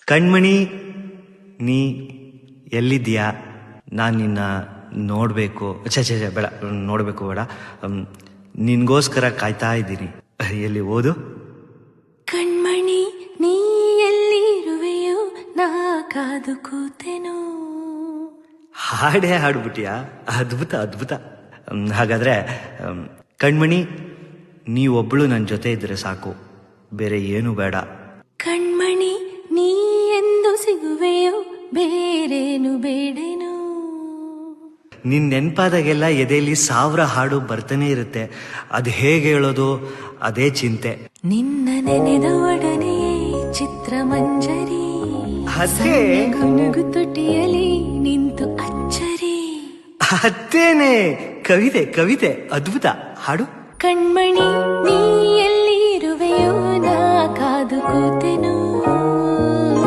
ಕಣ್ಮಣಿ ನೀ ಎಲ್ಲಿದ್ಯಾ? ನಾನು ನಿನ್ನ ನೋಡಬೇಕು. ಛೇ ಬೇಡ, ನೋಡಬೇಕು ಬೇಡ, ನಿನ್ಗೋಸ್ಕರ ಕಾಯ್ತಾ ಇದ್ದೀನಿ. ಎಲ್ಲಿ ಓದು. ಕಣ್ಮಣಿ ನೀ ಎಲ್ಲಿರುವೆಯೋ ನಾ ಕಾದು ಕೂತೆನೋ. ಹಾಡೇ ಹಾಡ್ಬಿಟ್ಟಿಯಾ? ಅದ್ಭುತ ಅದ್ಭುತ. ಹಾಗಾದ್ರೆ ಕಣ್ಮಣಿ ನೀವೊಬ್ಳು ನನ್ನ ಜೊತೆ ಇದ್ರೆ ಸಾಕು, ಬೇರೆ ಏನು ಬೇಡ. ಕಣ್ಮಣಿ ನೀ ಎಂದು ಸಿಗುವೆಯೋ ಬೇರೇನು ಬೇಡೇನು. ನಿನ್ ನೆನ್ಪಾದಾಗೆಲ್ಲ ಎದೆಯಲ್ಲಿ 1000 ಹಾಡು ಬರ್ತಾನೆ ಇರುತ್ತೆ. ಅದು ಹೇಗೆ ಹೇಳೋದು ಅದೇ ಚಿಂತೆ. ನಿನ್ನ ನೆನೆದ ಒಡನೆ ಚಿತ್ರಮಂಜರಿ ಗುನುಗು ತೊಟ್ಟಿಯಲಿ ನಿಂತು ಅಚ್ಚರಿ. ಅತ್ತೇನೆ ಕವಿತೆ ಕವಿತೆ ಅದ್ಭುತ. ಹಾಡು. ಕಣ್ಮಣಿ ನೀ ಎಲ್ಲಿರುವೆಯೋ ನಾ ಕಾದು ಕೂತೆ